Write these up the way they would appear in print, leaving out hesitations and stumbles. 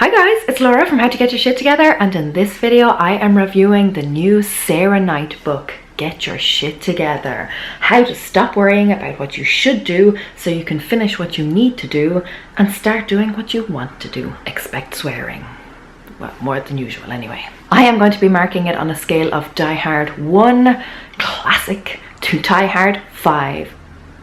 Hi guys, it's Laura from How to Get Your Shit Together, and in this video I am reviewing the new Sarah Knight book, Get Your Shit Together. How to stop worrying about what you should do so you can finish what you need to do and start doing what you want to do. Expect swearing. Well, more than usual anyway. I am going to be marking it on a scale of Die Hard 1, classic, to Die Hard 5,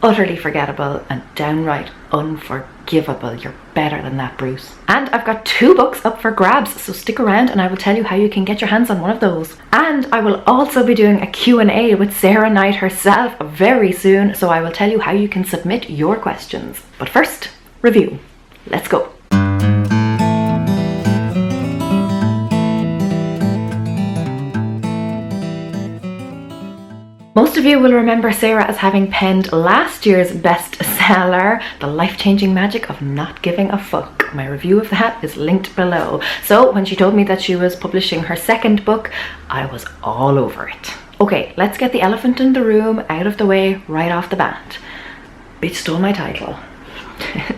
utterly forgettable and downright unforgivable. You're better than that, Bruce. And I've got 2 books up for grabs, so stick around and I will tell you how you can get your hands on one of those. And I will also be doing a Q&A with Sarah Knight herself very soon, so I will tell you how you can submit your questions. But first, review. Let's go. Most of you will remember Sarah as having penned last year's bestseller, The Life-Changing Magic of Not Giving a Fuck. My review of that is linked below. So when she told me that she was publishing her second book, I was all over it. Okay, let's get the elephant in the room out of the way right off the bat. Bitch stole my title.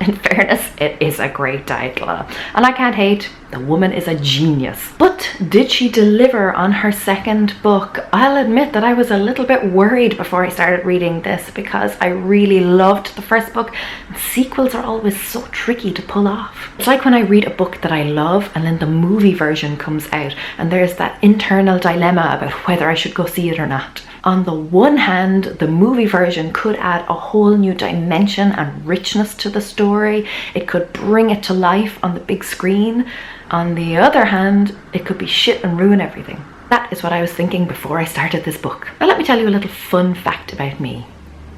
In fairness, it is a great title, and I can't hate. The woman is a genius. But did she deliver on her second book? I'll admit that I was a little bit worried before I started reading this because I really loved the first book, and sequels are always so tricky to pull off. It's like when I read a book that I love and then the movie version comes out and there's that internal dilemma about whether I should go see it or not. On the one hand, the movie version could add a whole new dimension and richness to the story. It could bring it to life on the big screen. On the other hand, it could be shit and ruin everything. That is what I was thinking before I started this book. Now let me tell you a little fun fact about me.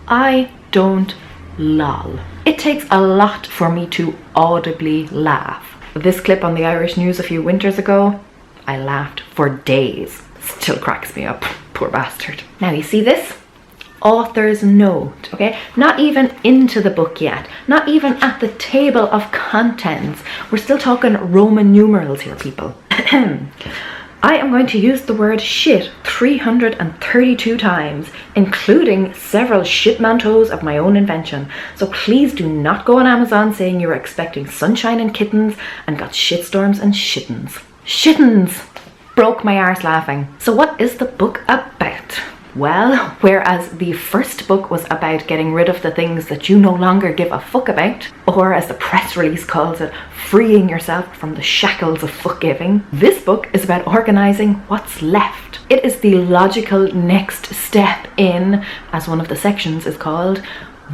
I don't lol. It takes a lot for me to audibly laugh. This clip on the Irish news a few winters ago, I laughed for days. Still cracks me up. Poor bastard. Now you see this? Author's note, okay? Not even into the book yet. Not even at the table of contents. We're still talking Roman numerals here, people. I am going to use the word shit 332 times, including several shitmantos of my own invention. So please do not go on Amazon saying you're expecting sunshine and kittens and got shitstorms and shittens. Shittens! Broke my arse laughing. So what is the book about? Well, whereas the first book was about getting rid of the things that you no longer give a fuck about, or as the press release calls it, freeing yourself from the shackles of fuck giving, this book is about organizing what's left. It is the logical next step in, as one of the sections is called,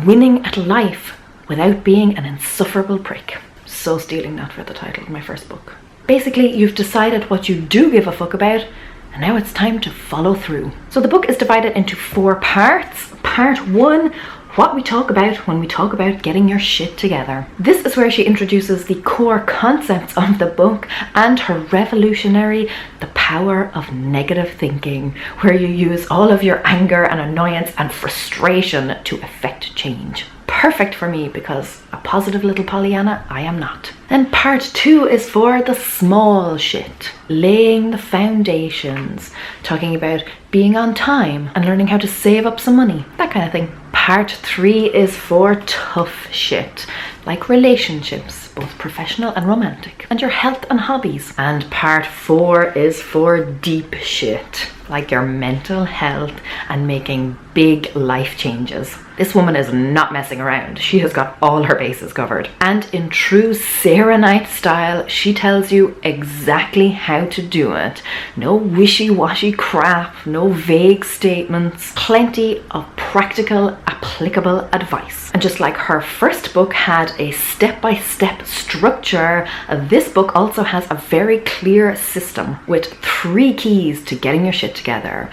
winning at life without being an insufferable prick. So stealing that for the title of my first book. Basically, you've decided what you do give a fuck about, and now it's time to follow through. So the book is divided into 4 parts. Part 1, what we talk about when we talk about getting your shit together. This is where she introduces the core concepts of the book and her revolutionary The Power of Negative Thinking, where you use all of your anger and annoyance and frustration to effect change. Perfect for me because a positive little Pollyanna I am not. Then part 2 is for the small shit, laying the foundations, talking about being on time and learning how to save up some money, that kind of thing. Part 3 is for tough shit, like relationships, both professional and romantic, and your health and hobbies. And part 4 is for deep shit, like your mental health and making big life changes. This woman is not messing around. She has got all her bases covered. And in true Sarah Knight style, she tells you exactly how to do it. No wishy-washy crap, no vague statements, plenty of practical, applicable advice. And just like her first book had a step-by-step structure, this book also has a very clear system with 3 keys to getting your shit together.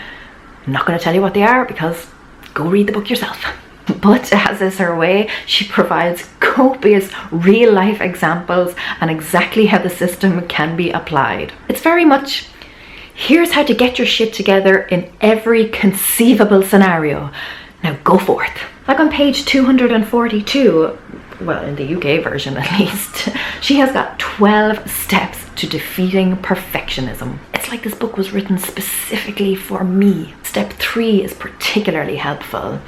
I'm not going to tell you what they are because go read the book yourself. But as is her way, she provides copious real-life examples and exactly how the system can be applied. It's very much, here's how to get your shit together in every conceivable scenario. Now go forth. Like on page 242, well, in the UK version at least, she has got 12 steps to defeating perfectionism. It's like this book was written specifically for me. Step 3 is particularly helpful.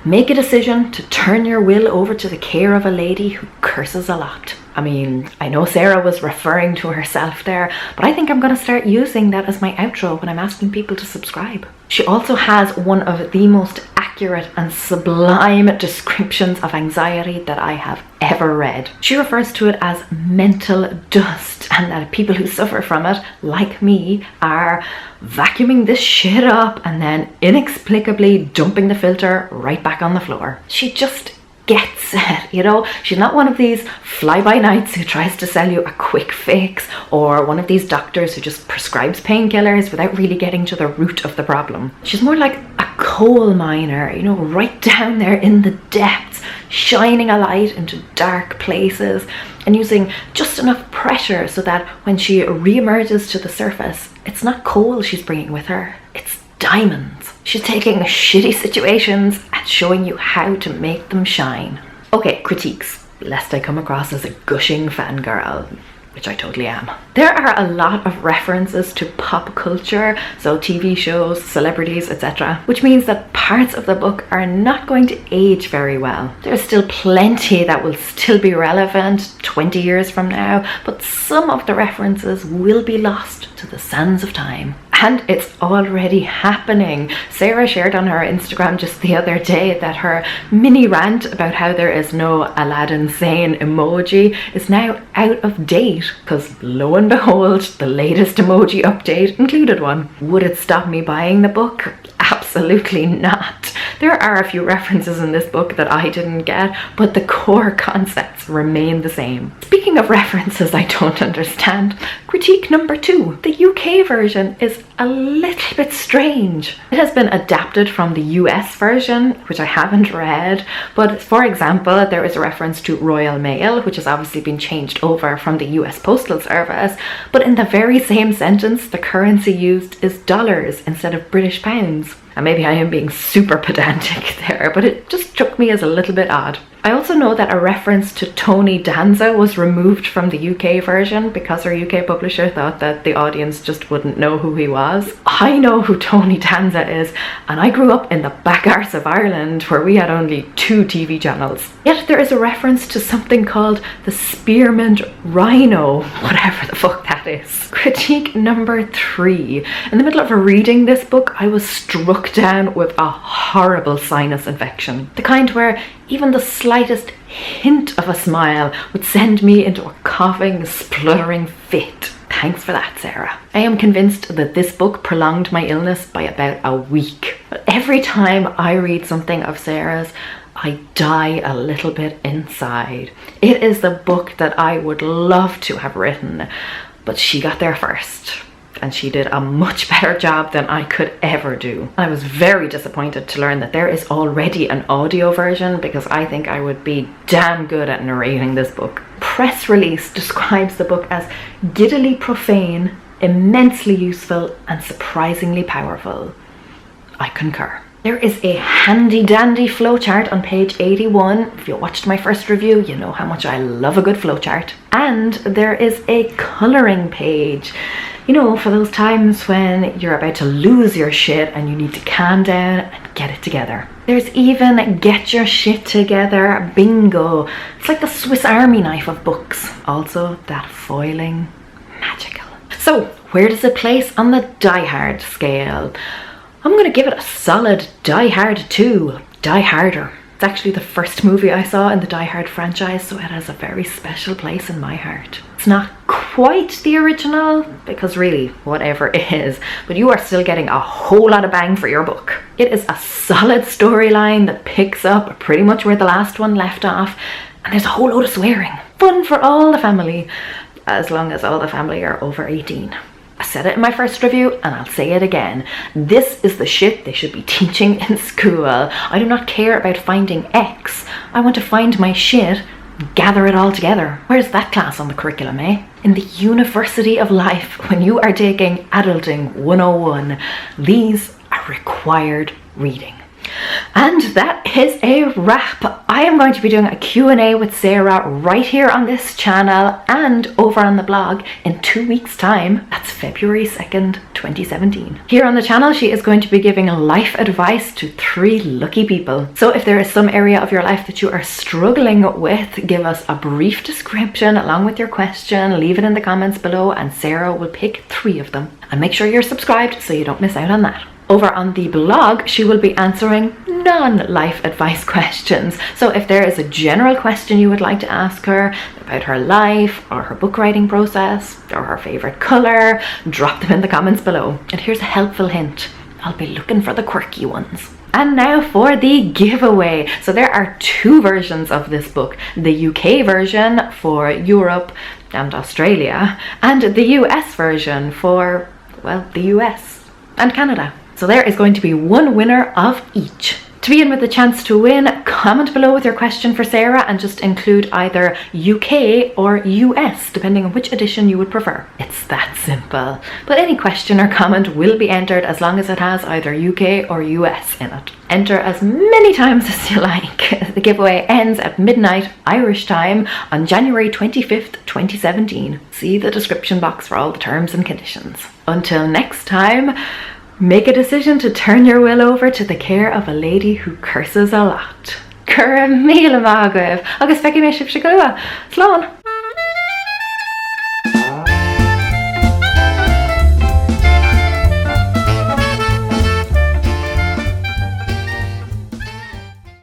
Make a decision to turn your will over to the care of a lady who curses a lot. I mean, I know Sarah was referring to herself there, but I think I'm going to start using that as my outro when I'm asking people to subscribe. She also has one of the most accurate and sublime descriptions of anxiety that I have ever read. She refers to it as mental dust, and that people who suffer from it, like me, are vacuuming this shit up and then inexplicably dumping the filter right back on the floor. She just gets it, you know? She's not one of these fly-by-nights who tries to sell you a quick fix, or one of these doctors who just prescribes painkillers without really getting to the root of the problem. She's more like a coal miner, you know, right down there in the depths, shining a light into dark places and using just enough pressure so that when she re-emerges to the surface, it's not coal she's bringing with her, it's diamonds. She's taking shitty situations and showing you how to make them shine. Okay, critiques, lest I come across as a gushing fangirl, which I totally am. There are a lot of references to pop culture, so TV shows, celebrities, etc., which means that parts of the book are not going to age very well. There's still plenty that will still be relevant 20 years from now, but some of the references will be lost to the sands of time. And it's already happening. Sarah shared on her Instagram just the other day that her mini rant about how there is no Aladdin Sane emoji is now out of date, because lo and behold, the latest emoji update included one. Would it stop me buying the book? Absolutely not. There are a few references in this book that I didn't get, but the core concepts remain the same. Speaking of references I don't understand, critique number 2. The UK version is a little bit strange. It has been adapted from the US version, which I haven't read, but for example, there is a reference to Royal Mail, which has obviously been changed over from the US Postal Service, but in the very same sentence, the currency used is dollars instead of British pounds. And maybe I am being super pedantic there, but it just struck me as a little bit odd. I also know that a reference to Tony Danza was removed from the UK version because her UK publisher thought that the audience just wouldn't know who he was. I know who Tony Danza is, and I grew up in the back arse of Ireland where we had only 2 TV channels. Yet there is a reference to something called the Spearmint Rhino, whatever the fuck that is. Critique number 3. In the middle of reading this book, I was struck down with a horrible sinus infection. The kind where even the slightest hint of a smile would send me into a coughing, spluttering fit. Thanks for that, Sarah. I am convinced that this book prolonged my illness by about a week. But every time I read something of Sarah's, I die a little bit inside. It is the book that I would love to have written, but she got there first. And she did a much better job than I could ever do. I was very disappointed to learn that there is already an audio version, because I think I would be damn good at narrating this book. Press release describes the book as giddily profane, immensely useful, and surprisingly powerful. I concur. There is a handy dandy flowchart on page 81. If you watched my first review, you know how much I love a good flowchart. And there is a colouring page. You know, for those times when you're about to lose your shit and you need to calm down and get it together. There's even get your shit together bingo. It's like the Swiss Army knife of books. Also, that foiling, magical. So, where does it place on the Die Hard scale? I'm going to give it a solid Die Hard 2. Die Harder. It's actually the first movie I saw in the Die Hard franchise, so it has a very special place in my heart. It's not quite the original, because really, whatever it is, but you are still getting a whole lot of bang for your buck. It is a solid storyline that picks up pretty much where the last one left off, and there's a whole load of swearing. Fun for all the family, as long as all the family are over 18. I said it in my first review, and I'll say it again. This is the shit they should be teaching in school. I do not care about finding X. I want to find my shit, gather it all together. Where's that class on the curriculum, eh? In the University of Life, when you are taking Adulting 101, these are required reading. And that is a wrap. I am going to be doing a Q&A with Sarah right here on this channel and over on the blog in 2 weeks' time. That's February 2nd, 2017. Here on the channel, she is going to be giving life advice to 3 lucky people. So if there is some area of your life that you are struggling with, give us a brief description along with your question, leave it in the comments below, and Sarah will pick 3 of them. And make sure you're subscribed so you don't miss out on that. Over on the blog, she will be answering non-life advice questions. So if there is a general question you would like to ask her about her life or her book writing process or her favorite color, drop them in the comments below. And here's a helpful hint. I'll be looking for the quirky ones. And now for the giveaway. So there are 2 versions of this book. The UK version for Europe and Australia, and the US version for, well, the US and Canada. So there is going to be 1 winner of each. To be in with the chance to win, comment below with your question for Sarah and just include either UK or US, depending on which edition you would prefer. It's that simple. But any question or comment will be entered as long as it has either UK or US in it. Enter as many times as you like. The giveaway ends at midnight Irish time on January 25th, 2017. See the description box for all the terms and conditions. Until next time, make a decision to turn your will over to the care of a lady who curses a lot. Cura míle mágaibh, agus feici mé sibh se glua. Slán!